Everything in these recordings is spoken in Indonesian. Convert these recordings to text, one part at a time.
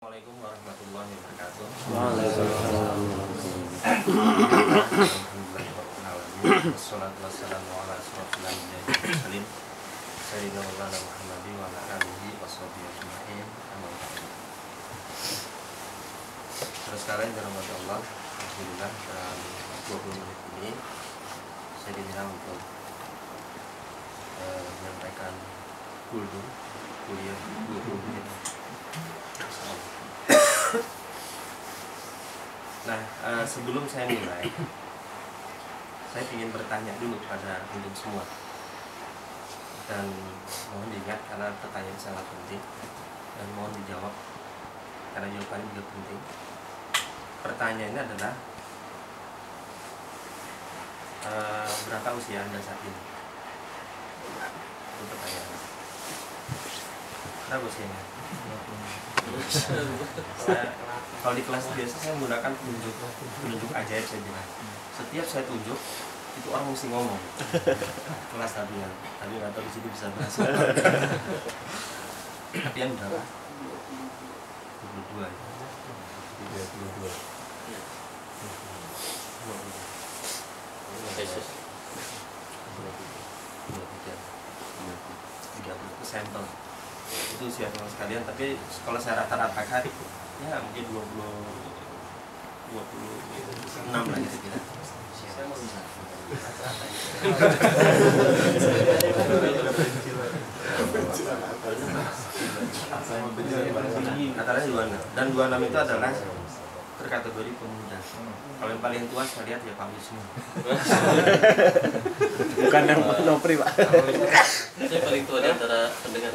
Assalamualaikum warahmatullahi wabarakatuh. Waalaikumsalam. Wassalatu wassalamu ala asyrofil anbiya'i wal mursalin sayyidina Maulana Muhammadin wa ala alihi washabihi ajma'in. Amma ba'du. Terus kalian dirahmati Allah, alhamdulillah dalam 20 menit ini saya diminta untuk menyampaikan kuliah 20 menit. Nah, sebelum saya mulai, saya ingin bertanya dulu pada antum semua, dan mohon diingat karena pertanyaan sangat penting dan mohon dijawab karena jawabannya juga penting. Pertanyaannya adalah berapa usia Anda saat ini? Itu pertanyaan. Berapa usianya? Kalau di kelas biasa saya menggunakan penunjuk ajaib, saya bilang setiap saya tunjuk itu orang mesti ngomong kelas, tapi nggak tahu di situ bisa bahasa. Tapi yang berapa? 22 ya? 22 30 sampel itu usia teman sekalian. Tapi kalau saya rata-ratakan ya mungkin 26 lah kira-kira. Saya mau bisa katanya 26, dan 26 itu adalah terkategori pemuda. Kalau yang paling tua saya lihat ya Pak Wisnu. Bukan yang Nopri, Pak. Saya paling tua di antara pendengar.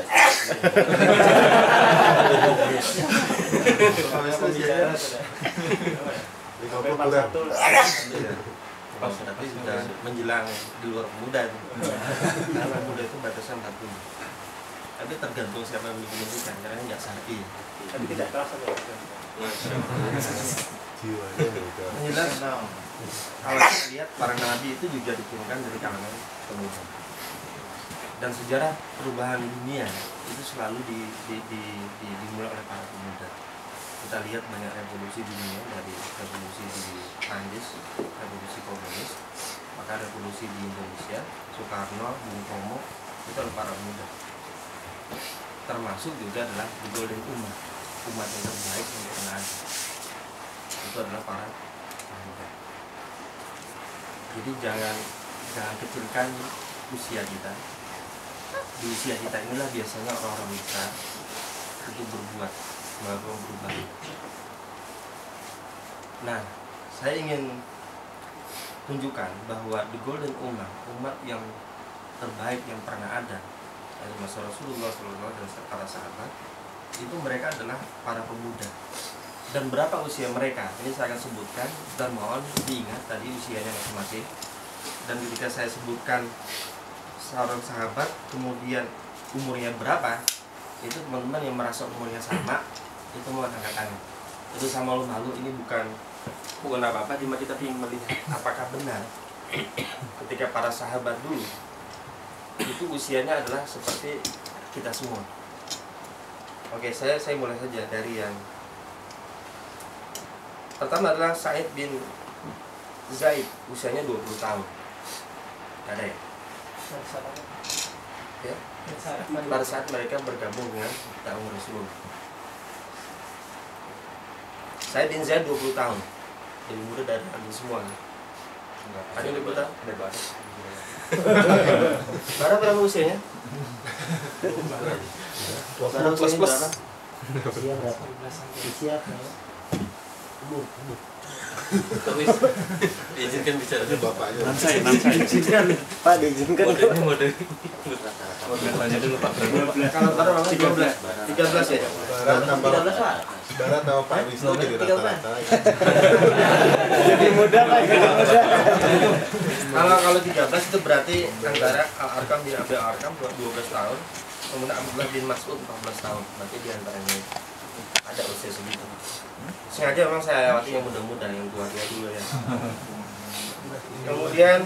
Tapi sudah menjelang di luar pemuda. Karena pemuda itu batasnya 40. Tapi tergantung siapa yang menunjukkan, karena nggak sakit. Tapi tidak terasa Menjelang, kalau kita lihat para nabi itu juga diturunkan dari kalangan pemuda. Dan sejarah perubahan dunia itu selalu dimulai oleh para pemuda. Kita lihat banyak revolusi di dunia, dari revolusi di Prancis, revolusi komunis, maka revolusi di Indonesia, Soekarno, Bung Tomo, itu adalah para pemuda. Termasuk juga adalah the golden umat yang terbaik yang pernah ada. Itu adalah para pemuda. Jadi jangan kecilkan usia kita. Di usia kita inilah biasanya orang-orang besar itu melakukan perubahan. Nah, saya ingin tunjukkan bahwa the golden umat yang terbaik yang pernah ada, yaitu masa Rasulullah SAW dan para sahabat, itu mereka adalah para pemuda. Dan berapa usia mereka? Ini saya akan sebutkan dan mohon diingat tadi usianya masing-masing. Dan ketika saya sebutkan seorang sahabat kemudian umurnya berapa, itu teman-teman yang merasa umurnya sama itu mau angkat tangan. Itu sama malu, ini bukan apa-apa, cuma kita ingin melihat apakah benar ketika para sahabat dulu itu usianya adalah seperti kita semua. Oke, saya mulai saja dari yang pertama adalah Sa'id bin Zaid, usianya 20 tahun. Ada ya? Ya, pada saat mereka bergabung dengan dakwah Rasulullah. Saya bin Zaid 20 tahun, lebih muda dari kami semua. Ada yang lebih tahun? Ada Bara. Bara berapa usianya? Bara usianya berapa? Usia berapa? Usia berapa? Umur. Tapi diizinkan bicara dulu bapaknya. Nansai. Diizinkan, Pak, diizinkan. mode. Tanya dulu Pak. Kalau Bara berapa? 13 ya? Barat sama Pak Wisnu jadi rata-rata. Jadi muda, Pak. Kalau 13 itu berarti antara Al-Arqam bin Abi Arqam 12 tahun, kemudian Abdullah bin Mas'ud 14 tahun. Berarti di antaranya ada usia segitu. Sengaja memang saya lewati yang muda-muda, yang tua-tua dulu ya. Kemudian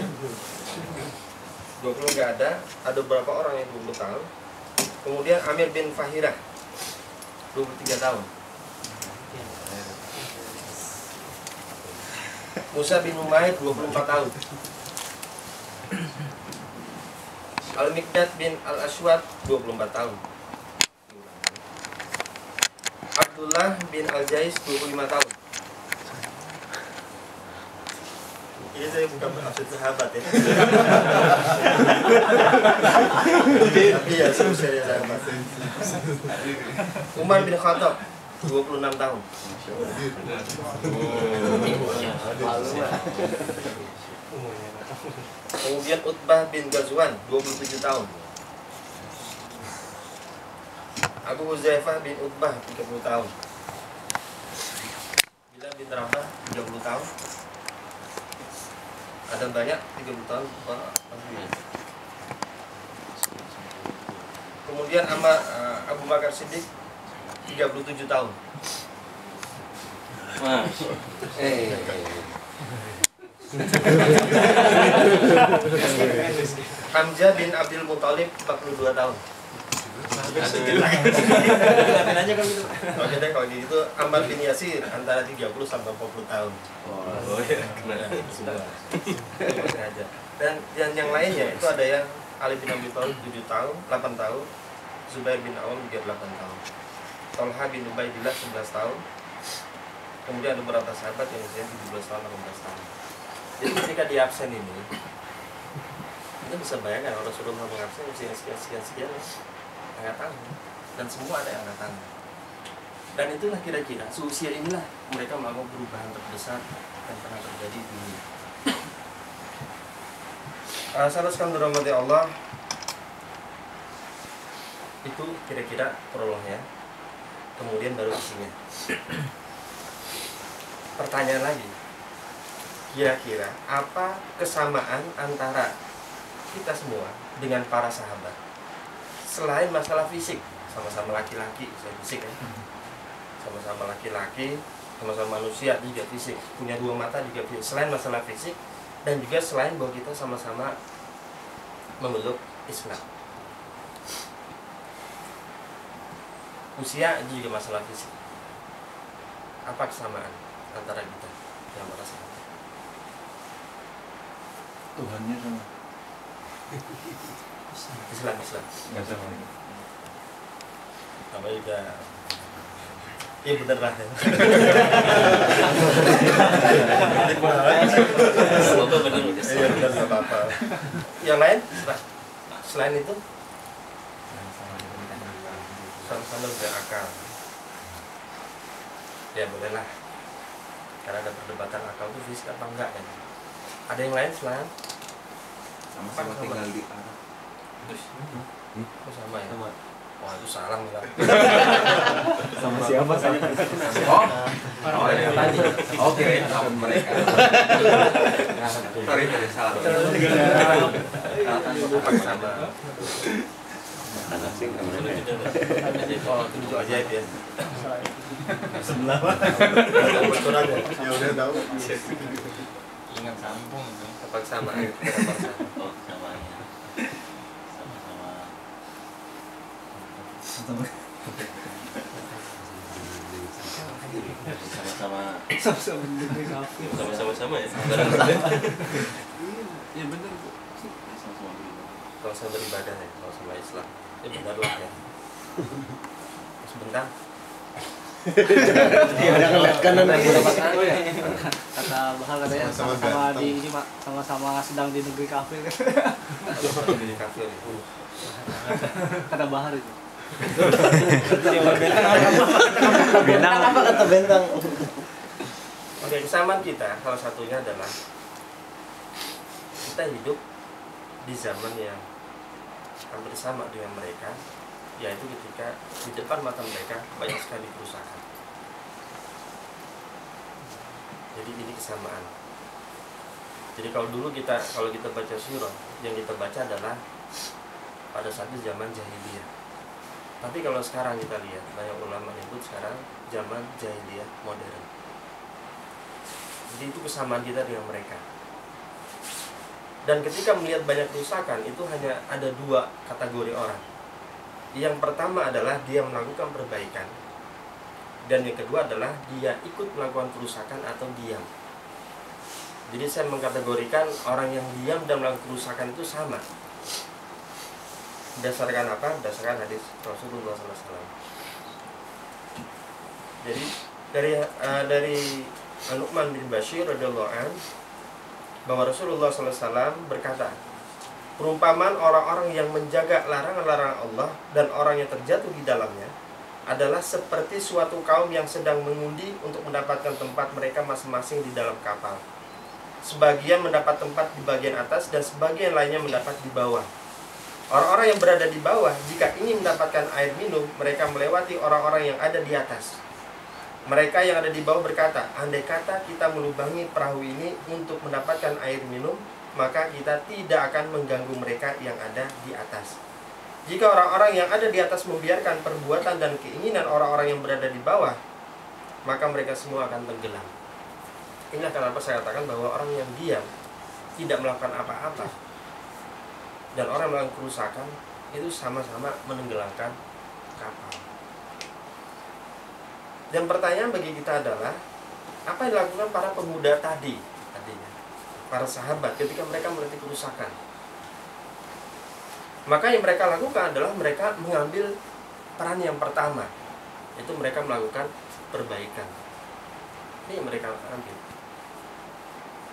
20 nggak ada berapa orang yang 20 tahun. Kemudian Amir bin Fahirah 23 tahun. Musa bin Umair 24 tahun. Al-Miqdad bin Al-Aswad 24 tahun. Abdullah bin Al-Jais 25 tahun. Ini saya bukan maksud sahabat ya. Tapi ya saya sahabat. Umar bin Khattab 26 tahun. Kemudian Utbah bin Ghazwan 27 tahun. Abu Huzaifah bin Utbah 30 tahun. Bilal bin Rabah 30 tahun. Ada banyak 30 tahun. Kemudian Abu Bakar Siddiq 37 tahun. Hamzah bin Abdul Muthalib 42 tahun. Oke deh kalau gitu. Ammar bin Yasir antara 30 sampai 40 tahun. Oh iya, kena. Dan yang lainnya itu ada yang Ali bin Abi Thalib 7 tahun, 8 tahun, Zubair bin Awam juga 8 tahun, Talha bin Ubaidillah 11 tahun. Kemudian ada beberapa sahabat yang usia 17 tahun, 18 tahun. Jadi ketika di absen ini, kita bisa bayangkan kalau Rasulullah mengabsen usia sekian angkat tangan, dan semua ada yang angkat tangan. Dan itulah kira-kira seusia inilah mereka melakukan perubahan terbesar yang pernah terjadi di dunia. Sahabat sekalian dirahmati Allah, itu kira-kira prolognya. Kemudian baru isinya. Pertanyaan lagi, kira-kira apa kesamaan antara kita semua dengan para sahabat selain masalah fisik? Sama-sama laki-laki, saya fisik kan, sama-sama laki-laki, sama-sama manusia juga fisik, punya dua mata juga fisik. Selain masalah fisik, dan juga selain bahwa kita sama-sama memeluk Islam, usia itu juga masalah fisik. Apa kesamaan antara kita dan para sahabat? Tuhannya sama. Islam. Nggak sama. Apa juga? Iya bener lah. Semoga benar. Iya bener, nggak apa-apa. Yang lain selain itu sama-sama berakal. Ya bolehlah. Karena ada perdebatan akal itu fisik apa enggak kan. Ada yang lain selain Sama-sama tinggal di Arab. Oh, sama ya? Wah itu salah nih. Sama siapa saya? Oh ya tadi. Oke, sama mereka. Sorry, salah. Sama. Oh itu ajaib ya. Sebelah mana? Ya udah tahu. Ingat sambung itu. Tepat sama. Oh, samanya. Sama-sama ya. Iya benar. Kalau saya beribadah ya, kalau sama Islam, ya benar lah ya. Sebentar. Kanan Kata Bahar katanya sama-sama di ini Pak, sama-sama sedang di negeri kafir. Jadi kafir itu. Kata Bahar itu. Bentang apa kata bentang? Oke, kesamaan kita salah satunya adalah kita hidup di zaman yang hampir sama dengan mereka, yaitu ketika di depan mata mereka banyak sekali kerusakan. Jadi ini kesamaan. Jadi kalau kita baca surah, yang kita baca adalah pada saat itu zaman jahiliyah. Tapi kalau sekarang kita lihat, banyak ulama menyebut sekarang zaman jahiliyah modern. Jadi itu kesamaan kita dengan mereka. Dan ketika melihat banyak kerusakan, itu hanya ada dua kategori orang. Yang pertama adalah dia melakukan perbaikan, dan yang kedua adalah dia ikut melakukan kerusakan atau diam. Jadi saya mengkategorikan orang yang diam dan melakukan kerusakan itu sama. Berdasarkan apa? Berdasarkan hadis Rasulullah SAW. Jadi dari Nu'man bin Bashir radhiyallahu an bahwa Rasulullah SAW berkata, perumpamaan orang-orang yang menjaga larangan-larangan Allah dan orang yang terjatuh di dalamnya adalah seperti suatu kaum yang sedang mengundi untuk mendapatkan tempat mereka masing-masing di dalam kapal. Sebagian mendapat tempat di bagian atas dan sebagian lainnya mendapat di bawah. Orang-orang yang berada di bawah, jika ingin mendapatkan air minum, mereka melewati orang-orang yang ada di atas. Mereka yang ada di bawah berkata, andai kata kita melubangi perahu ini untuk mendapatkan air minum, maka kita tidak akan mengganggu mereka yang ada di atas. Jika orang-orang yang ada di atas membiarkan perbuatan dan keinginan orang-orang yang berada di bawah, maka mereka semua akan tenggelam. Inilah kenapa saya katakan bahwa orang yang diam, tidak melakukan apa-apa, dan orang yang melakukan kerusakan, itu sama-sama menenggelamkan kapal. Dan pertanyaan bagi kita adalah, apa yang dilakukan para pemuda tadi, para sahabat ketika mereka melihat kerusakan? Maka yang mereka lakukan adalah mereka mengambil peran yang pertama, yaitu mereka melakukan perbaikan. Ini yang mereka ambil.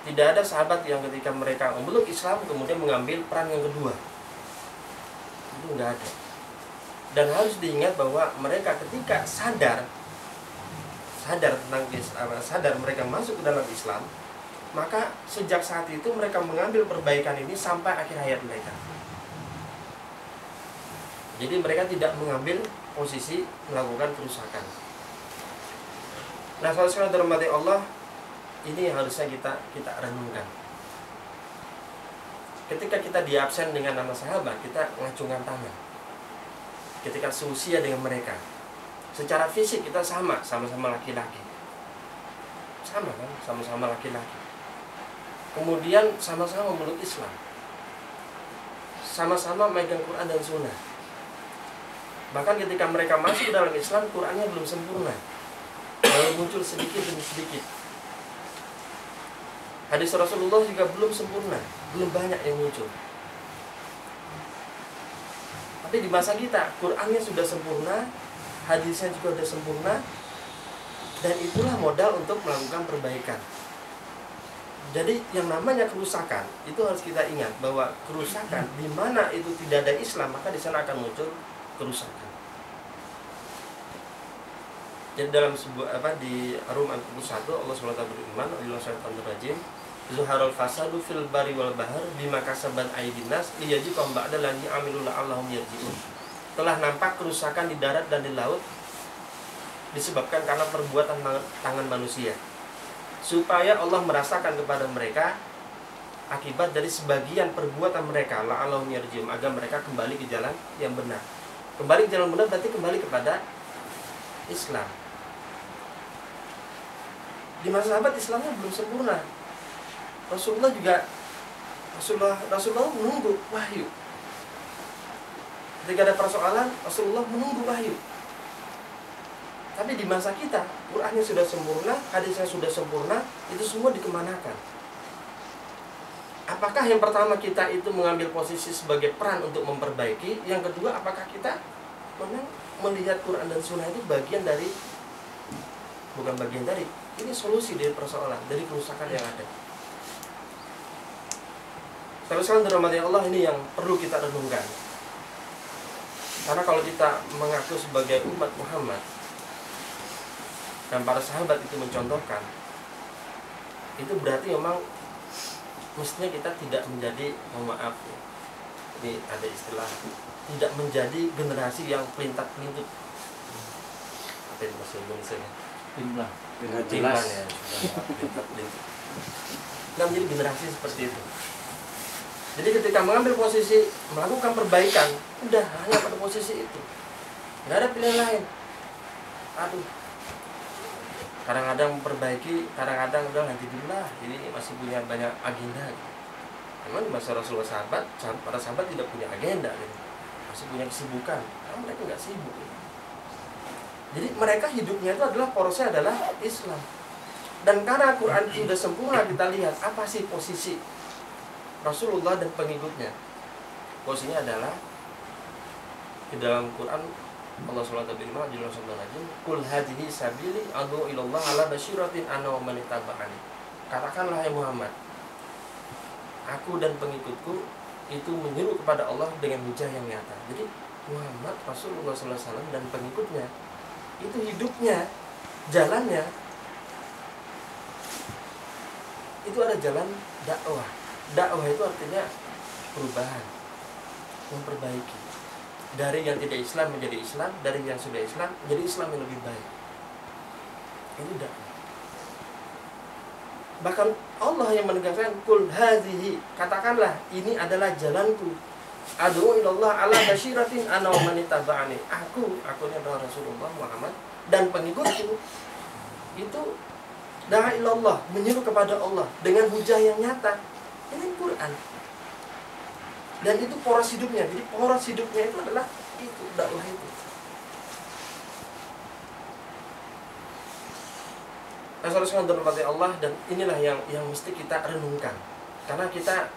Tidak ada sahabat yang ketika mereka memeluk Islam kemudian mengambil peran yang kedua. Itu enggak ada. Dan harus diingat bahwa mereka ketika sadar mereka masuk ke dalam Islam, maka sejak saat itu mereka mengambil perbaikan ini sampai akhir hayat mereka. Jadi mereka tidak mengambil posisi melakukan kerusakan. Nah, saudara-saudara dirahmati Allah, ini yang harusnya kita renungkan. Ketika kita diabsen dengan nama sahabat, kita mengacungkan tangan. Ketika seusia dengan mereka, secara fisik kita sama-sama laki-laki. Sama kan? Sama-sama laki-laki. Kemudian sama-sama memeluk Islam. Sama-sama megang Quran dan Sunnah. Bahkan ketika mereka masuk dalam Islam, Qurannya belum sempurna. Baru muncul sedikit demi sedikit. Hadis Rasulullah juga belum sempurna, belum banyak yang muncul. Tapi di masa kita, Qurannya sudah sempurna, hadisnya juga sudah sempurna, dan itulah modal untuk melakukan perbaikan. Jadi yang namanya kerusakan itu harus kita ingat bahwa kerusakan di mana itu tidak ada Islam, maka di sana akan muncul kerusakan. Jadi dalam sebuah di Rum 41 Allah SWT berfirman, Bismillahirrahmanirrahim, Zuharul fasadu fil bari wal bahar bima kasabat aydin nas liyajikum ba'da lan ya'amilu la'allahum yarji'un. Telah nampak kerusakan di darat dan di laut disebabkan karena perbuatan tangan manusia, supaya Allah merasakan kepada mereka akibat dari sebagian perbuatan mereka, la'allahum yarji'un, agar mereka kembali ke jalan yang benar. Kembali ke jalan benar berarti kembali kepada Islam. Di masa sahabat Islamnya belum sempurna. Rasulullah menunggu wahyu. Ketika ada persoalan, Rasulullah menunggu wahyu. Tapi di masa kita, Qurannya sudah sempurna, hadisnya sudah sempurna, itu semua dikemanakan? Apakah yang pertama kita itu mengambil posisi sebagai peran untuk memperbaiki? Yang kedua, apakah kita memang melihat Quran dan Sunnah itu ini solusi dari persoalan, dari kerusakan yang ada. Sekali-sekali dirahmati Allah, ini yang perlu kita renungkan. Karena kalau kita mengaku sebagai umat Muhammad dan para sahabat itu mencontohkan, itu berarti memang mestinya kita tidak menjadi, mohon maaf, ini ada istilah, tidak menjadi generasi yang pelintat-pelintut. Apa itu bahasa Indonesia ya? Timbang. Timbang ya, pelintat-pelintut. Nah, menjadi generasi seperti itu. Jadi ketika mengambil posisi melakukan perbaikan, udah hanya pada posisi itu, nggak ada pilihan lain. Aduh, kadang-kadang memperbaiki, kadang-kadang udah nanti dulu lah, ini masih punya banyak agenda. Memang di masa Rasulullah para sahabat tidak punya agenda, gitu. Masih punya kesibukan, karena mereka nggak sibuk. Gitu. Jadi mereka hidupnya itu adalah porosnya adalah Islam. Dan karena Quran sudah sempurna, kita lihat apa sih posisi Rasulullah dan pengikutnya. Posisinya adalah di dalam Quran Allah SWT berfirman di dalam surah An-Najm, "Qul hadhihi sabili ad'u ila Allah ala basyiratin ana wa man ittaba'ani." Katakanlah ya Muhammad, aku dan pengikutku itu menyeru kepada Allah dengan hujah yang nyata. Jadi Muhammad Rasulullah SAW dan pengikutnya itu hidupnya, jalannya itu ada jalan dakwah. Dakwah itu artinya perubahan, memperbaiki. Dari yang tidak Islam menjadi Islam, dari yang sudah Islam menjadi Islam yang lebih baik. Ini dakwah. Bahkan Allah yang menegaskan, "Qul hadhihi," katakanlah ini adalah jalanku. Ad'u ilallah ala basyiratin ana wa man ittaba'ani. Aku ini adalah Rasulullah Muhammad dan pengikutku itu da'a ilallah, menyeru kepada Allah dengan hujah yang nyata. Ini Quran. Dan itu poros hidupnya. Jadi poros hidupnya itu adalah itu, dakwah itu. Rasulullah SAW Allah, dan inilah yang mesti kita renungkan. Karena kita,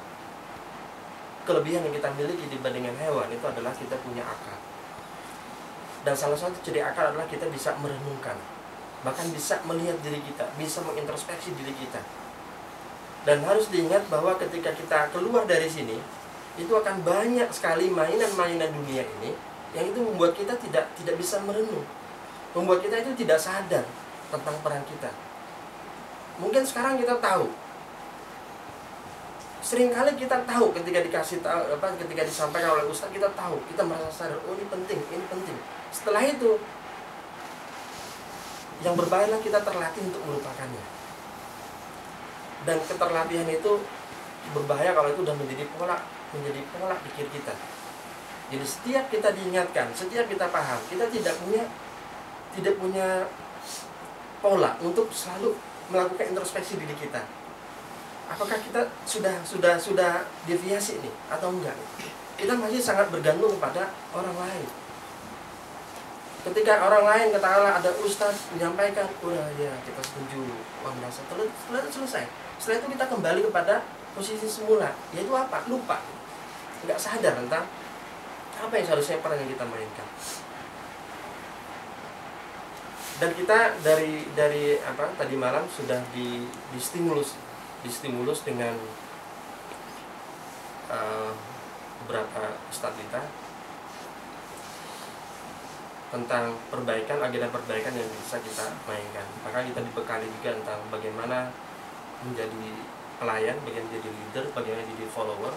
kelebihan yang kita miliki dibandingkan hewan itu adalah kita punya akal. Dan salah satu ciri akal adalah kita bisa merenungkan, bahkan bisa melihat diri kita, bisa mengintrospeksi diri kita. Dan harus diingat bahwa ketika kita keluar dari sini, itu akan banyak sekali mainan-mainan dunia ini yang itu membuat kita tidak bisa merenung, membuat kita itu tidak sadar tentang peran kita. Mungkin sekarang kita tahu, seringkali kita tahu ketika dikasih tahu, ketika disampaikan oleh ustaz, kita tahu, kita merasa sadar, oh ini penting, ini penting. Setelah itu, yang berbahaya kita terlatih untuk melupakannya. Dan keterlatihan itu berbahaya kalau itu sudah menjadi pola pikir kita. Jadi setiap kita diingatkan, setiap kita paham, kita tidak punya pola untuk selalu melakukan introspeksi diri kita. Apakah kita sudah deviasi nih atau enggak? Kita masih sangat bergantung kepada orang lain. Ketika orang lain katakanlah ada ustaz menyampaikan, udah ya kita setuju, merasa selesai. Setelah itu kita kembali kepada posisi semula, yaitu apa? Lupa, nggak sadar tentang apa yang seharusnya peran yang kita mainkan. Dan kita dari apa tadi malam sudah distimulus dengan beberapa ustaz kita tentang perbaikan, agenda perbaikan yang bisa kita mainkan. Maka kita dibekali juga tentang bagaimana menjadi pelayan, bagaimana menjadi leader, bagaimana menjadi follower,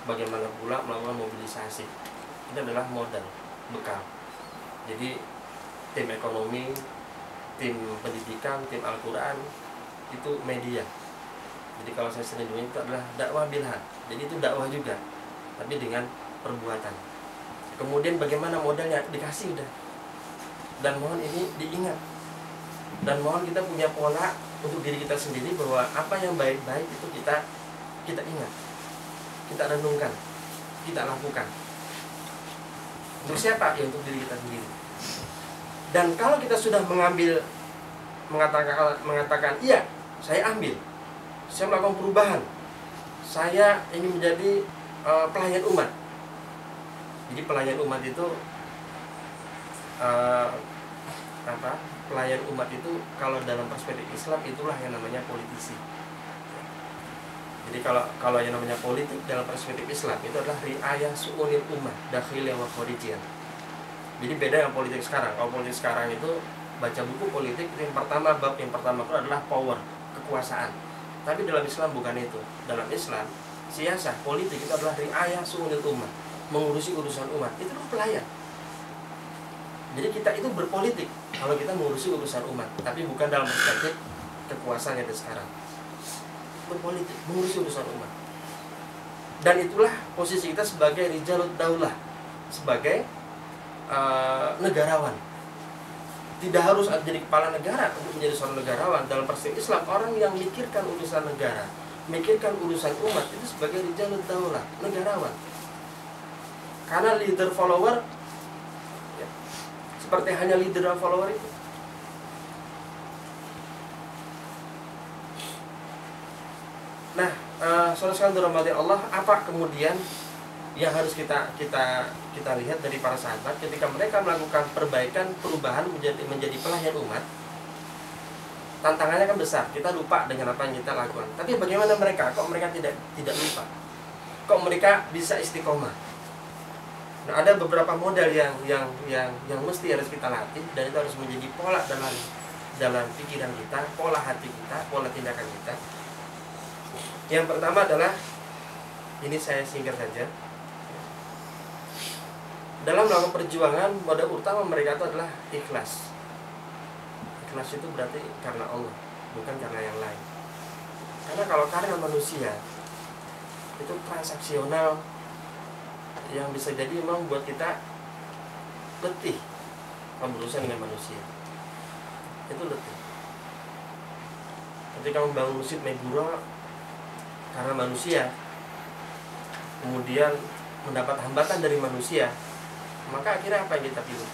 bagaimana pula melakukan mobilisasi. Ini adalah modal, bekal. Jadi tim ekonomi, tim pendidikan, tim Al-Quran itu media. Jadi kalau saya sering bilang itu adalah dakwah bilhan. Jadi itu dakwah juga, tapi dengan perbuatan. Kemudian bagaimana modalnya dikasih udah. Dan mohon ini diingat. Dan mohon kita punya pola untuk diri kita sendiri bahwa apa yang baik-baik itu kita ingat, kita renungkan, kita lakukan. Untuk siapa? Ya untuk diri kita sendiri. Dan kalau kita sudah mengatakan iya, saya ambil, saya melakukan perubahan, saya ingin menjadi pelayan umat. Jadi pelayan umat itu pelayan umat itu kalau dalam perspektif Islam itulah yang namanya politisi. Jadi kalau yang namanya politik dalam perspektif Islam itu adalah riayah su'unil ummah dakhiliyah wa kharijiyah. Jadi beda dengan politik sekarang. Kalau politik sekarang itu baca buku politik bab yang pertama itu adalah power, kekuasaan. Tapi dalam Islam bukan itu. Dalam Islam siasah politik itu adalah riayah su'unil ummah, mengurusi urusan umat. Itu pelayan. Jadi kita itu berpolitik kalau kita mengurusi urusan umat, tapi bukan dalam perspektif kekuasaan yang ada sekarang. Berpolitik, mengurusi urusan umat. Dan itulah posisi kita sebagai rijalut daulah, sebagai negarawan. Tidak harus jadi kepala negara untuk menjadi seorang negarawan. Dalam perspektif Islam, orang yang mikirkan urusan negara, mikirkan urusan umat, itu sebagai rijalut daulah, negarawan. Karena leader follower ya, seperti hanya leader dan follower itu Nah, saudara-saudara dirahmati Allah, apa kemudian yang harus kita lihat dari para sahabat ketika mereka melakukan perbaikan, perubahan menjadi pelayan umat? Tantangannya kan besar, kita lupa dengan apa yang kita lakukan. Tapi bagaimana mereka? Kok mereka tidak lupa? Kok mereka bisa istiqomah? Nah, ada beberapa model yang mesti harus kita latih, dan itu harus menjadi pola dalam pikiran kita, pola hati kita, pola tindakan kita. Yang pertama adalah, ini saya singkat saja. Dalam melakukan perjuangan, modal utama mereka itu adalah ikhlas. Ikhlas itu berarti karena Allah, bukan karena yang lain. Karena kalau karena manusia, itu transaksional yang bisa jadi memang buat kita letih berurusan dengan manusia. Itu letih. Ketika membangun masjid Meguro karena manusia, kemudian mendapat hambatan dari manusia, maka akhirnya apa yang kita pilih?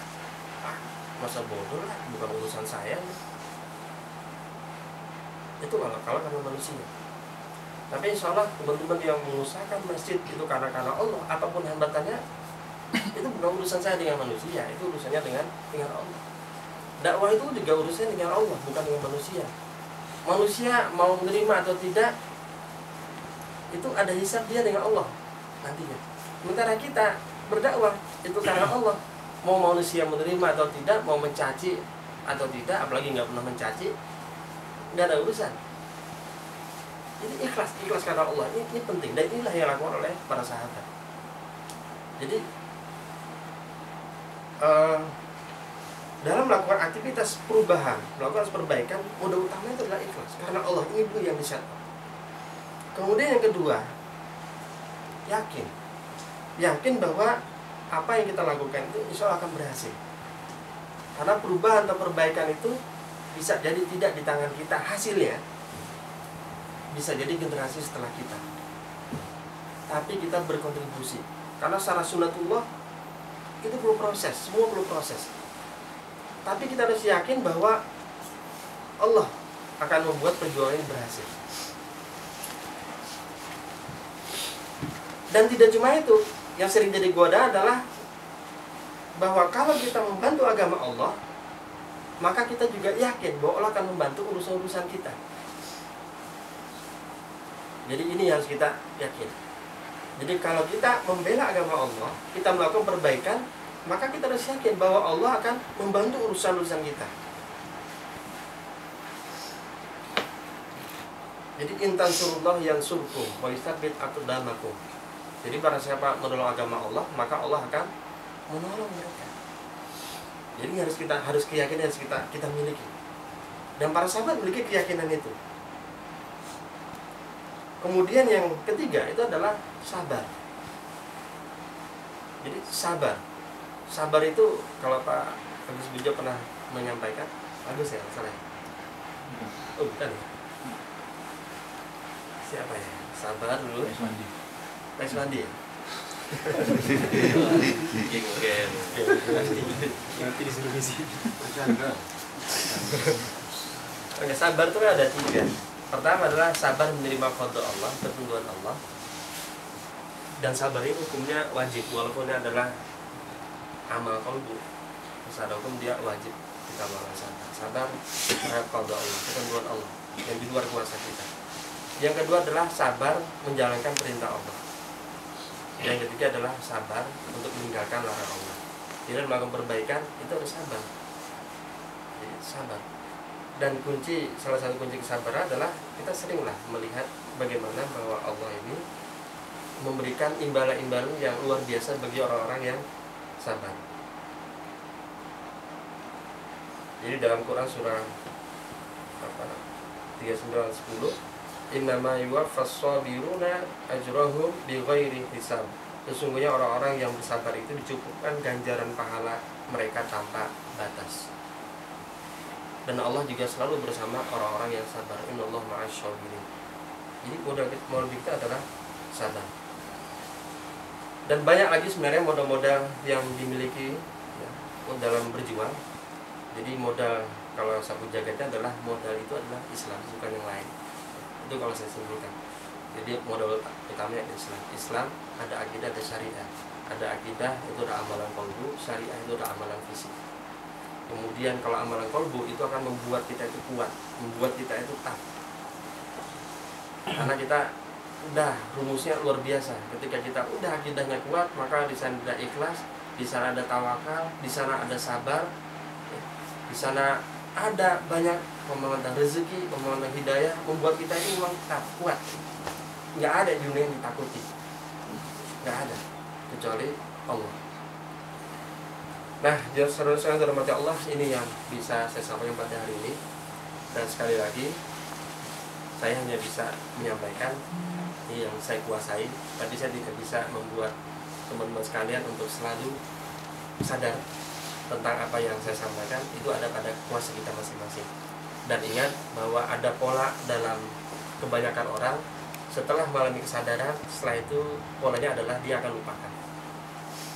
Masa bodoh lah, bukan urusan saya. Itu kalau karena manusia. Tapi insya Allah teman-teman yang mengusahakan masjid itu karena Allah, apapun hambatannya, itu bukan urusan saya dengan manusia, itu urusannya dengan Allah. Dakwah itu juga urusannya dengan Allah, bukan dengan manusia. Manusia mau menerima atau tidak, itu ada hisab dia dengan Allah nantinya. Sementara kita berdakwah itu karena Allah. Mau manusia menerima atau tidak, mau mencaci atau tidak, apalagi nggak pernah mencaci, nggak ada urusan. Jadi ikhlas karena Allah ini penting, dan inilah yang dilakukan oleh para sahabat. Jadi dalam melakukan aktivitas perubahan, melakukan perbaikan, modal utamanya itu adalah ikhlas karena Allah. Ini dulu yang dicatat. Kemudian yang kedua, yakin bahwa apa yang kita lakukan itu insya Allah akan berhasil. Karena perubahan atau perbaikan itu bisa jadi tidak di tangan kita hasilnya, bisa jadi generasi setelah kita. Tapi kita berkontribusi. Karena secara sunatullah itu perlu proses, semua perlu proses. Tapi kita harus yakin bahwa Allah akan membuat perjuangan ini berhasil. Dan tidak cuma itu, yang sering jadi godaan adalah bahwa kalau kita membantu agama Allah, maka kita juga yakin bahwa Allah akan membantu urusan-urusan kita. Jadi ini harus kita yakin. Jadi kalau kita membela agama Allah, kita melakukan perbaikan, maka kita harus yakin bahwa Allah akan membantu urusan-urusan kita. Jadi intan surullah yang surkum wa yusabit aqdamakum. Jadi barang siapa menolong agama Allah, maka Allah akan menolong mereka. Jadi harus keyakinan harus kita miliki. Dan para sahabat memiliki keyakinan itu. Kemudian yang ketiga itu adalah sabar. Jadi sabar itu kalau Pak Agus Bijo pernah menyampaikan, Agus ya, salah. Oh bukan ya? Siapa ya? Sabar dulu. Pak Iswandi ya? Nanti disuruh misi. Oke, sabar itu kan ada 3. Pertama adalah sabar menerima qada Allah, ketentuan Allah. Dan sabar ini hukumnya wajib, walaupun ini adalah amal qalbu. Secara hukum dia wajib kita melaksanakan. Sabar terhadap qada Allah, ketentuan Allah yang di luar kuasa kita. Yang kedua adalah sabar menjalankan perintah Allah. Yang ketiga adalah sabar untuk meninggalkan larangan Allah. Jadi melakukan perbaikan itu harus sabar. Jadi sabar. Dan salah satu kunci kesabaran adalah kita seringlah melihat bagaimana bahwa Allah ini memberikan imbalan-imbalan yang luar biasa bagi orang-orang yang sabar. Jadi dalam Quran surah 39:10, innama yuwaffas sabiruna ajrahum bighairi hisab. Sesungguhnya orang-orang yang bersabar itu dicukupkan ganjaran pahala mereka tanpa batas. Dan Allah juga selalu bersama orang-orang yang sabar. Innallaha ma'asy-syabirin. Jadi modal kita adalah sabar. Dan banyak lagi sebenarnya modal-modal yang dimiliki ya, dalam berjuang. Jadi modal kalau sapu jagatnya adalah modal itu adalah Islam, bukan yang lain. Itu kalau saya simpulkan. Jadi modal utamanya Islam. Islam ada akidah, ada syariah. Ada akidah itu ada amalan qalbu, syariah itu ada amalan fisik. Kemudian kalau amalan qalbu itu akan membuat kita itu kuat, membuat kita itu tough. Karena kita udah rumusnya luar biasa. Ketika kita udah akidahnya kuat, maka di sana ada ikhlas, di sana ada tawakal, di sana ada sabar, di sana ada banyak pemantang rezeki, pemantang hidayah, membuat kita ini memang tetap kuat. Nggak ada di dunia yang ditakuti, nggak ada kecuali Allah. Nah, saudara saya hormati Allah, ini yang bisa saya sampaikan pada hari ini. Dan sekali lagi, saya hanya bisa menyampaikan yang saya kuasai. Tapi saya tidak bisa membuat teman-teman sekalian untuk selalu sadar tentang apa yang saya sampaikan. Itu ada pada kuasa kita masing-masing. Dan ingat bahwa ada pola dalam kebanyakan orang. Setelah mengalami kesadaran, setelah itu polanya adalah dia akan lupakan.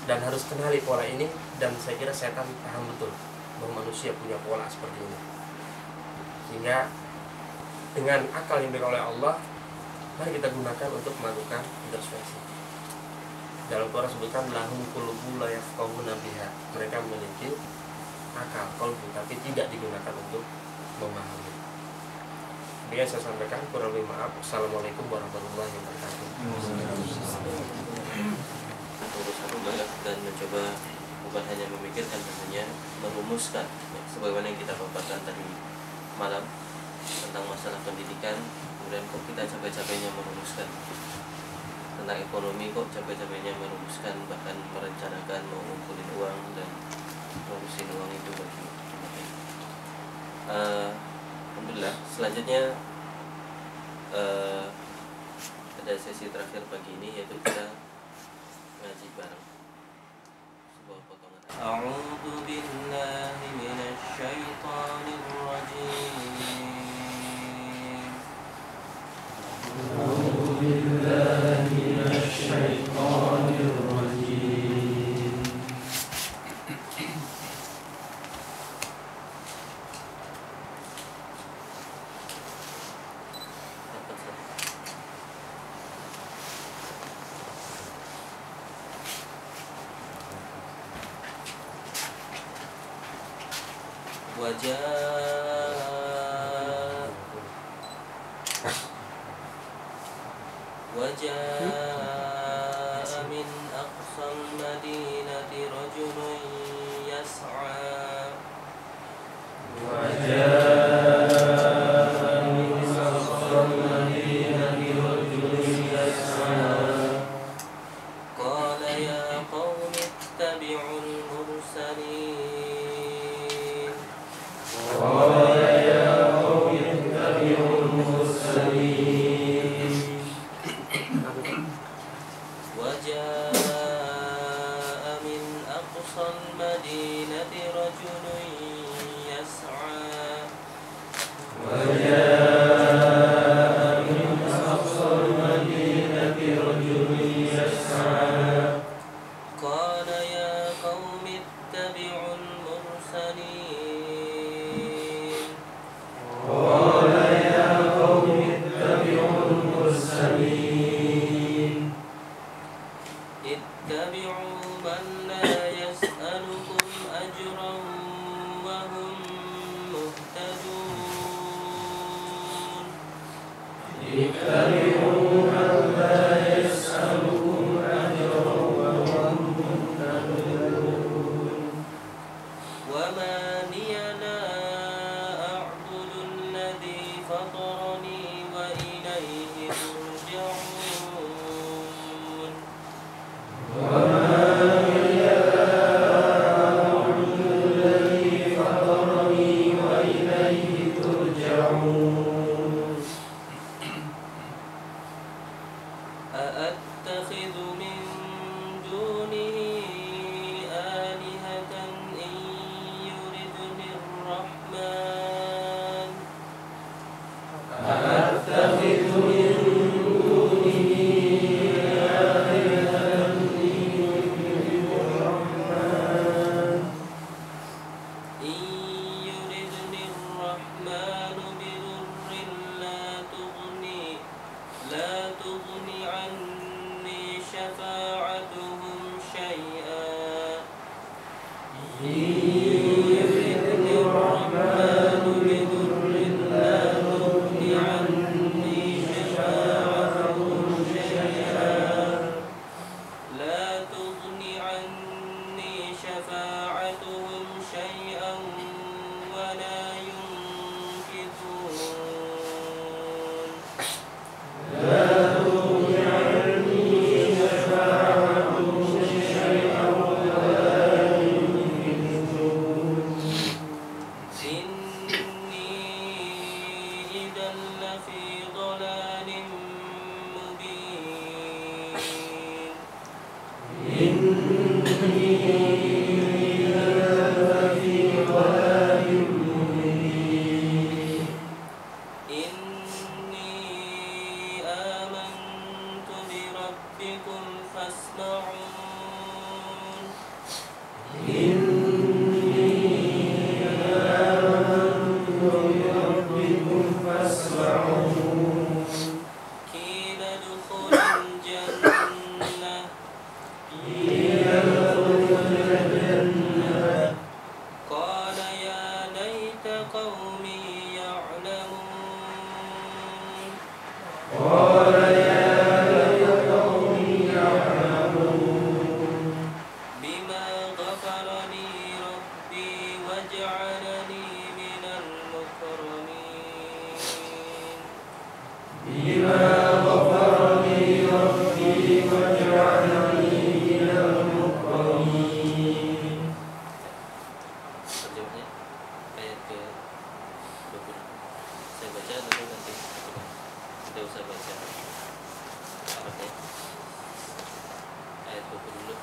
Dan harus kenali pola ini. Dan saya kira setan paham betul bahwa manusia punya pola seperti ini. Sehingga dengan akal yang diberikan oleh Allah, mari kita gunakan untuk melakukan introspeksi. Dalam Quran sebutkan lahum qulubun la yafqahuna biha. Mereka memiliki akal, qalbu, tapi tidak digunakan untuk memahami. Ini saya sampaikan, kurang lebih maaf. Assalamualaikum warahmatullahi wabarakatuh. Urusan banyak dan mencoba bukan hanya memikirkan, hanya merumuskan ya, sebagaimana yang kita paparkan tadi malam tentang masalah pendidikan. Kemudian kok kita capek-capeknya merumuskan tentang ekonomi, kok capek-capeknya merumuskan, bahkan merencanakan mau ngumpulin uang dan ngurusin uang itu bagi alhamdulillah. Selanjutnya ada sesi terakhir pagi ini, yaitu kita ngaji bareng sebuah potongan. A'udzu billahi minasy syaithanir rajim. A'udzu billahi minasy syaithanir rajim. وجاء من أقصى المدينة رجل يسعى قال يا قوم اتبعوا المرسلين وجاء من أقصى المدينة رجل يسعى قال يا قوم اتبعوا المرسلين اتبعوا من لا يسألكم يردني الرحمن بضر لا تغن عني شفاعتهم شيئا لا تغن عني شفاعتهم شيئا ولا ينقذون إني إذا لفي ضلال مبين إني آمنت بربكم فاسمعون قيل ادخلوا الجنة قال يا ليت قومي يعلمون بما غفر لي ربي وجعلني من المكرمين terjemahnya ayat ke 20. Saya baca lalu nanti tidak usah baca Arabnya. Ayat 20 dulu.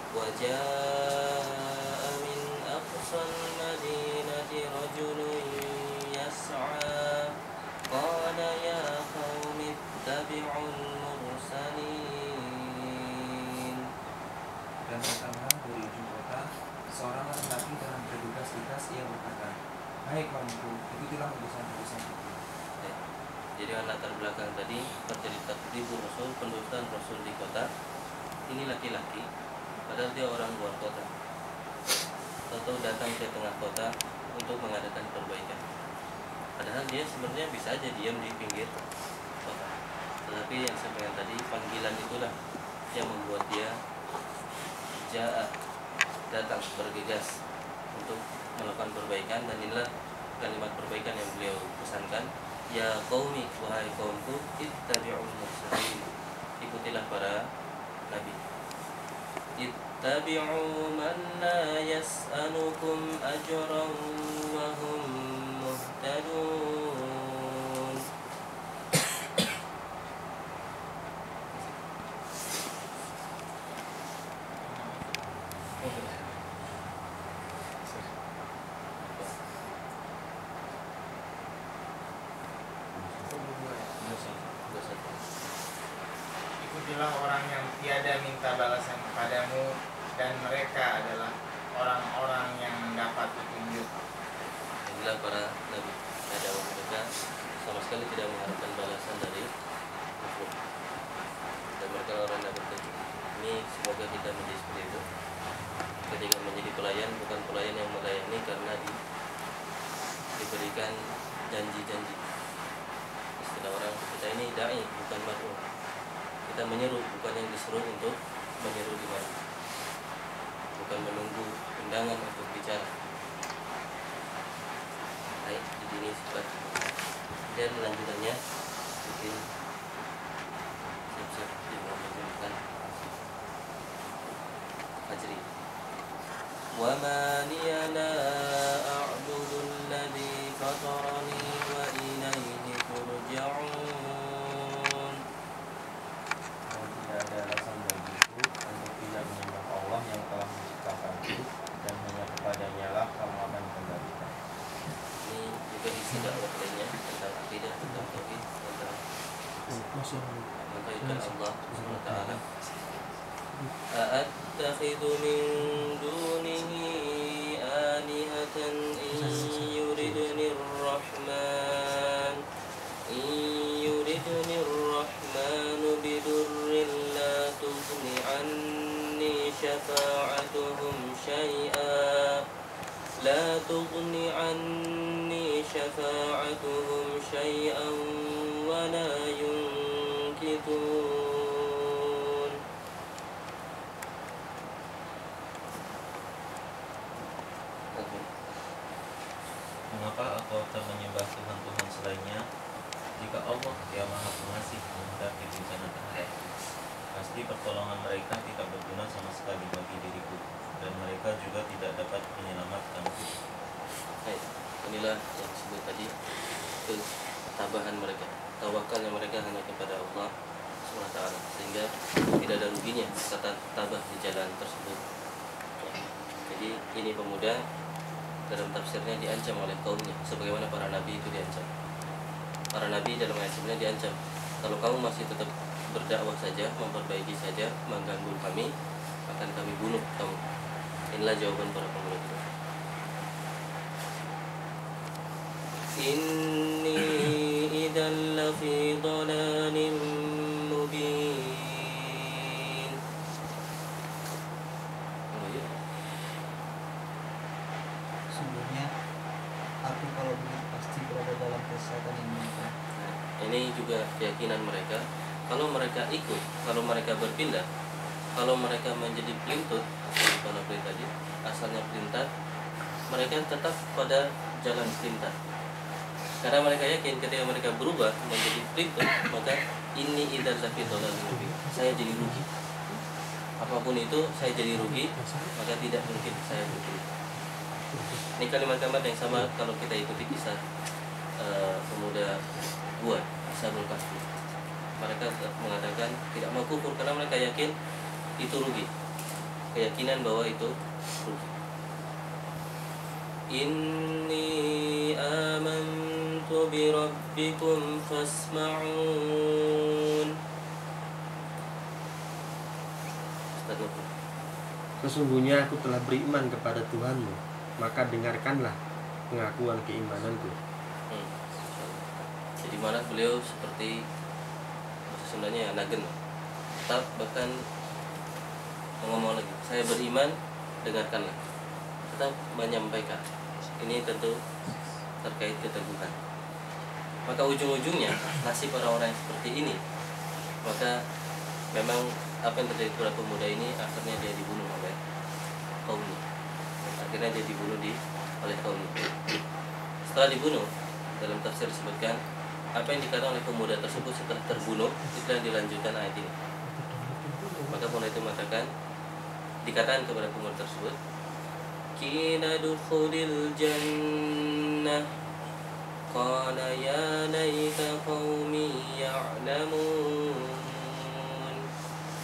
وجاء من أقصى المدينة رجل يسعى قال يا قوم اتبعوا المرسلين. Dan datanglah dari ujung kota seorang laki-laki dalam berduka-duka ia berkata, "Hai kaumku, ikutilah utusan-utusan itu." Jadi latar belakang tadi terjadi takdzibur Rasul, pendustaan Rasul di kota. Ini laki-laki, padahal dia orang luar kota. Atau datang ke tengah kota untuk mengadakan perbaikan. Padahal dia sebenarnya bisa aja diam di pinggir kota. Tetapi yang saya bilang tadi, panggilan itulah yang membuat dia datang bergegas untuk melakukan perbaikan. Dan inilah kalimat perbaikan yang beliau pesankan, ya qaumi, wahai kaumku, ittabi'ul mursalin, ikutilah para nabi. Ittabi'u man la yas'alukum ajran wa hum muhtadun. Ikutilah orang yang tiada minta balasan kepadamu, dan mereka adalah orang-orang yang mendapat petunjuk. Inilah para nabi. Ada mereka sama sekali tidak mengharapkan balasan dari makhluk. Dan mereka orang yang berpetunjuk. Ini semoga kita menjadi seperti itu. Ketika menjadi pelayan, bukan pelayan yang melayani karena diberikan janji-janji. Istilah orang kita ini da'i, bukan mad'u. Kita menyeru, bukan yang disuruh untuk menyeru di mana. Bukan menunggu undangan untuk bicara. Baik, di sini sifat. Dan lanjutannya mungkin siap-siap dimulakan Fajri. Wa ma liya la a'budu alladhi fatarani wa ilayhi turja'un. Tidak ada alasan bagiku untuk tidak menyembah Allah yang telah menciptakanku, dan hanya kepadanya lah kamu akan dikembalikan. Ini juga isi dakwah lainnya tentang akidah, tentang tauhid, tentang mentauhidkan Allah Subhanahu wa ta'ala. A'attakhidhu min dunihi alihatan in yuridni ar-rahman bidurrin la tughni an لا تغن عني شفاعتهم شيئا ولا ينكثون. Mengapa engkau tak menyembah Tuhan-Tuhan selainnya? Jika Allah yang Maha Pengasih menghendaki bencana terhadap, pasti pertolongan mereka tidak berguna sama sekali bagi diriku, dan mereka juga tidak dapat menyelamatkanku. Baik, inilah yang disebut tadi ketabahan mereka, tawakalnya mereka hanya kepada Allah SWT, sehingga tidak ada ruginya kata tabah di jalan tersebut. Ya. Jadi ini pemuda dalam tafsirnya diancam oleh kaumnya, sebagaimana para nabi itu diancam. Para nabi dalam ayat sebelumnya diancam, kalau kamu masih tetap berdakwah saja, memperbaiki saja, mengganggu kami, akan kami bunuh kamu. Inilah jawaban para pemuda itu. Inni idzal lafi dhalalin mubin. Sungguhnya aku kalau begitu pasti berada dalam kesesatan yang nyata. Nah, ini juga keyakinan mereka. Kalau mereka ikut, kalau mereka berpindah, kalau mereka menjadi pelintut, kalau tadi asalnya pelintat, mereka tetap pada jalan pelintat. Karena mereka yakin ketika mereka berubah menjadi pelintut, maka ini idzal lafi dhalalin mubin. Saya jadi rugi. Apapun itu saya jadi rugi, maka tidak mungkin saya rugi. Ini kalimat-kalimat yang sama kalau kita ikuti kisah pemuda Buat, Ashabul Kahfi. Mereka mengatakan tidak mau kufur karena mereka yakin itu rugi. Keyakinan bahwa itu rugi. Inni amantu bi rabbikum fasma'un. Sesungguhnya aku telah beriman kepada Tuhanmu, maka dengarkanlah pengakuan keimananku. Jadi mana beliau seperti bahasa Sundanya ya nagen, tetap bahkan ngomong lagi, saya beriman, dengarkanlah, tetap menyampaikan. Ini tentu terkait keteguhan. Maka ujung-ujungnya nasib orang-orang seperti ini, maka memang apa yang terjadi pada pemuda ini, akhirnya dia dibunuh oleh kaumnya. Akhirnya dia dibunuh oleh kaumnya. Setelah dibunuh, dalam tafsir disebutkan apa yang dikatakan oleh pemuda tersebut setelah terbunuh, itu yang dilanjutkan ayat ini. Maka pemuda itu mengatakan, dikatakan kepada pemuda tersebut, Qila dukhulil jannah, qala ya laita qaumi ya'lamun,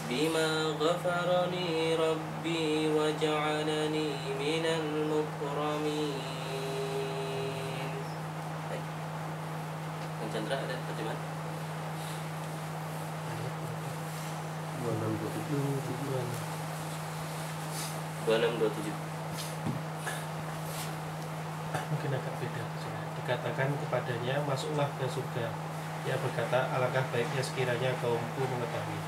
bima ghafarani rabbi wa ja'alani minal mukramin. Chandra ada terjemahan? 2627. Mungkin agak beda. Dikatakan kepadanya, masuklah ke surga. Ia berkata, alangkah baiknya sekiranya kaumku mengetahui.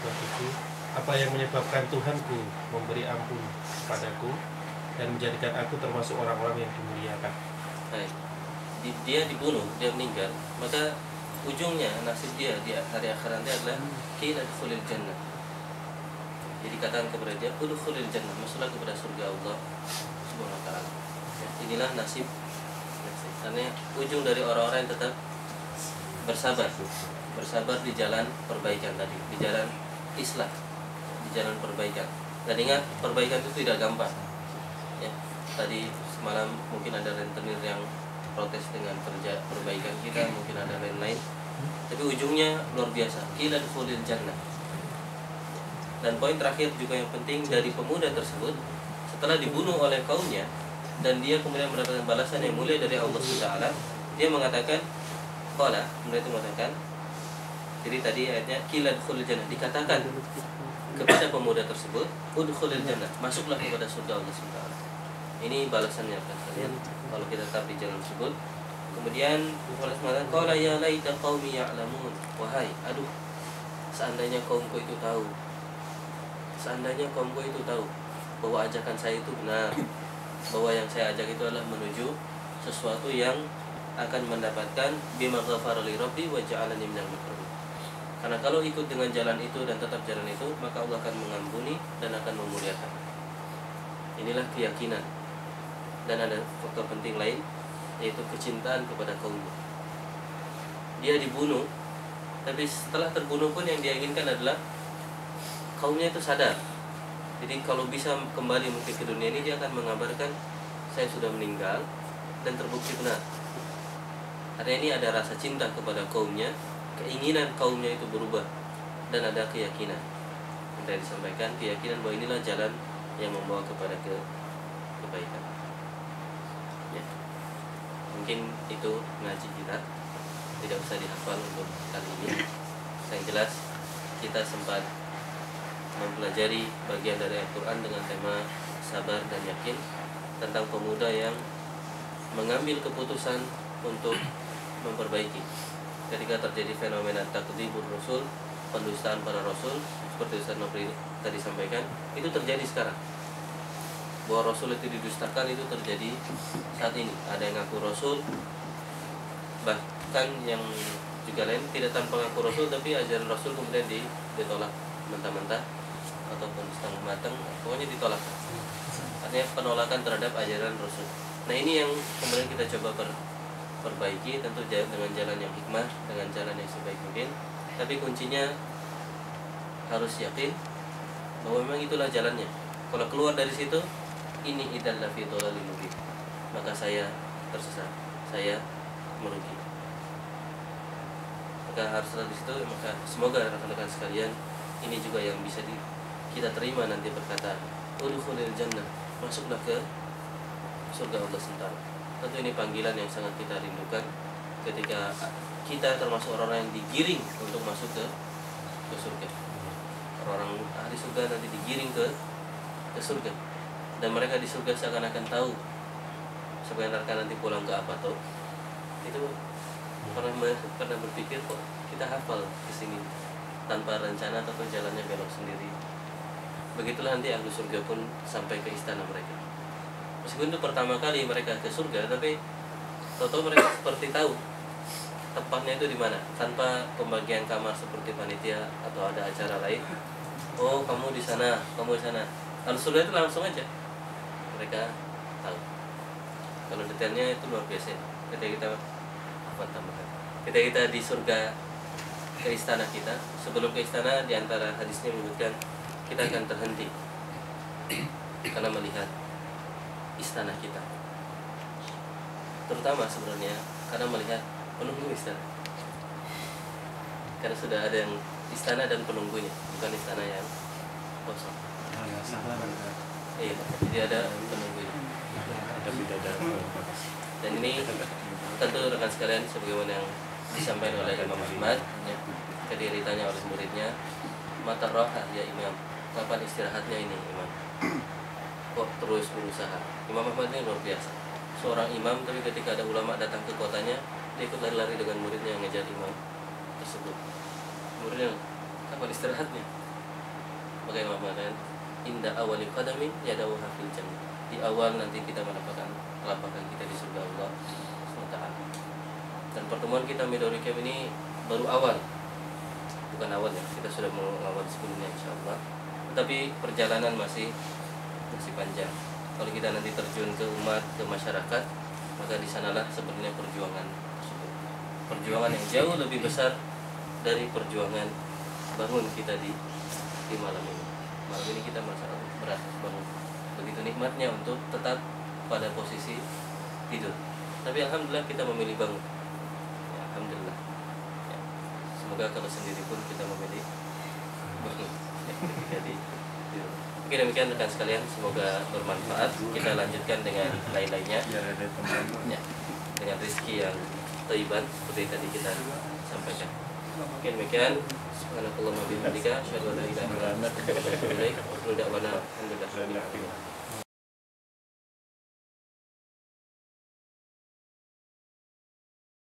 27. Apa yang menyebabkan Tuhanku memberi ampun kepadaku dan menjadikan aku termasuk orang-orang yang dimuliakan. Baik. Dia dibunuh, dia meninggal, maka ujungnya nasib dia di hari akhir nanti adalah qila dukhulil jannah. Jadi katakan kepada dia, udkhulil jannah, masuklah kepada surga Allah Subhanahu wa taala. Ya, inilah nasib. Karena ujung dari orang-orang yang tetap bersabar di jalan perbaikan tadi, di jalan islah, di jalan perbaikan. Dan ingat, perbaikan itu tidak gampang. Ya, tadi semalam mungkin ada rentenir yang protes dengan kerja perbaikan kita, mungkin ada lain-lain, tapi ujungnya luar biasa, qila dukhulil jannah. Dan poin terakhir juga yang penting dari pemuda tersebut, setelah dibunuh oleh kaumnya dan dia kemudian mendapatkan balasan yang mulia dari Allah SWT, dia mengatakan qala, kemudian itu mengatakan, jadi tadi ayatnya qila dukhulil jannah, dikatakan kepada pemuda tersebut, udkhulil jannah, masuklah kepada surga Allah SWT. Ini balasannya kan kalian kalau kita tetap di jalan tersebut. Kemudian Allah mengatakan, qala ya laita qaumi ya'lamun, wahai, aduh, seandainya kaumku itu tahu, seandainya kaumku itu tahu bahwa ajakan saya itu benar, bahwa yang saya ajak itu adalah menuju sesuatu yang akan mendapatkan bima ghafara li rabbi wa ja'alani minal mukarramin. Karena kalau ikut dengan jalan itu dan tetap jalan itu, maka Allah akan mengampuni dan akan memuliakan. Inilah keyakinan. Dan ada faktor penting lain, yaitu kecintaan kepada kaumnya. Dia dibunuh, tapi setelah terbunuh pun yang dia inginkan adalah kaumnya itu sadar. Jadi kalau bisa kembali mungkin ke dunia ini, dia akan mengabarkan saya sudah meninggal dan terbukti benar. Artinya ini ada rasa cinta kepada kaumnya, keinginan kaumnya itu berubah, dan ada keyakinan. Yang tadi disampaikan, keyakinan bahwa inilah jalan yang membawa kepada kebaikan. Ya. Mungkin itu ngaji kita, tidak usah dihafal untuk kali ini. Yang jelas kita sempat mempelajari bagian dari Al-Quran dengan tema sabar dan yakin, tentang pemuda yang mengambil keputusan untuk memperbaiki ketika terjadi fenomena takdzibur rasul, pendustaan para rasul, seperti Ustaz Nopri tadi sampaikan. Itu terjadi sekarang, bahwa rasul itu didustakan, itu terjadi saat ini. Ada yang ngaku rasul, bahkan yang juga lain tidak tanpa ngaku rasul, tapi ajaran rasul kemudian ditolak mentah-mentah ataupun setengah matang, pokoknya ditolak. Artinya penolakan terhadap ajaran rasul. Nah ini yang kemudian kita coba perbaiki, tentu dengan jalan yang hikmah, dengan jalan yang sebaik mungkin. Tapi kuncinya harus yakin bahwa memang itulah jalannya. Kalau keluar dari situ, ini idal lafi dhalalin mubin, maka saya tersesat, saya merugi. Maka haruslah di situ. Maka semoga rekan-rekan sekalian, ini juga yang bisa kita terima nanti perkataan udkhulil jannah, masuklah ke surga Allah Sentara. Tentu ini panggilan yang sangat kita rindukan ketika kita termasuk orang-orang yang digiring untuk masuk ke surga. Orang-orang ahli surga nanti digiring ke surga, dan mereka di surga seakan-akan tahu sebagian mereka nanti pulang ke apa tuh. Itu pernah berpikir kok kita hafal ke sini tanpa rencana ataupun jalannya belok sendiri. Begitulah nanti ahli surga pun sampai ke istana mereka. Meskipun itu pertama kali mereka ke surga, tapi tahu-tahu mereka seperti tahu tempatnya itu di mana, tanpa pembagian kamar seperti panitia atau ada acara lain. Oh, kamu di sana, kamu di sana. Kalau surga itu langsung aja mereka tahu. Kalau detailnya itu luar biasa. Ketika kita di surga, ke istana kita, sebelum ke istana, di antara hadisnya menyebutkan kita akan terhenti karena melihat istana kita, terutama sebenarnya karena melihat penunggu istana, karena sudah ada yang istana dan penunggunya, bukan istana yang kosong. Iya, jadi ada penunggunya. Dan ini tentu rekan sekalian, sebagaimana yang disampaikan oleh Imam Ahmad, ya, ketika ditanya oleh muridnya, mata roha ya Imam, kapan istirahatnya ini Imam? Kok terus berusaha? Imam Ahmad ini luar biasa, seorang imam, tapi ketika ada ulama datang ke kotanya, dia ikut lari-lari dengan muridnya yang ngejar imam tersebut. Muridnya, kapan istirahatnya? Maka Imam Ahmad kan, inda awali qadamin yadawu hafil jannah, di awal nanti kita mendapatkan telapak kita di surga Allah SWT. Dan pertemuan kita Midori Camp ini baru awal, bukan awal ya, kita sudah mengawal sebelumnya insyaallah, tetapi perjalanan masih panjang. Kalau kita nanti terjun ke umat, ke masyarakat, maka di sanalah sebenarnya perjuangan tersebut. Perjuangan yang jauh lebih besar dari perjuangan bangun kita di malam ini. Malam ini kita merasa berat bangun. Begitu nikmatnya untuk tetap pada posisi tidur. Tapi alhamdulillah kita memilih bangun. Ya, alhamdulillah. Ya. Semoga kalau sendiri pun kita memilih bangun. Ya, jadi oke, demikian rekan sekalian, semoga bermanfaat. Kita lanjutkan dengan lain-lainnya ya, dengan rezeki yang thayyiban seperti tadi kita sampaikan. Oke, demikian. Subhanakallahumma wa bihamdika, asyhadu an la ilaha illa anta, astaghfiruka wa atubu ilaik. Alhamdulillah.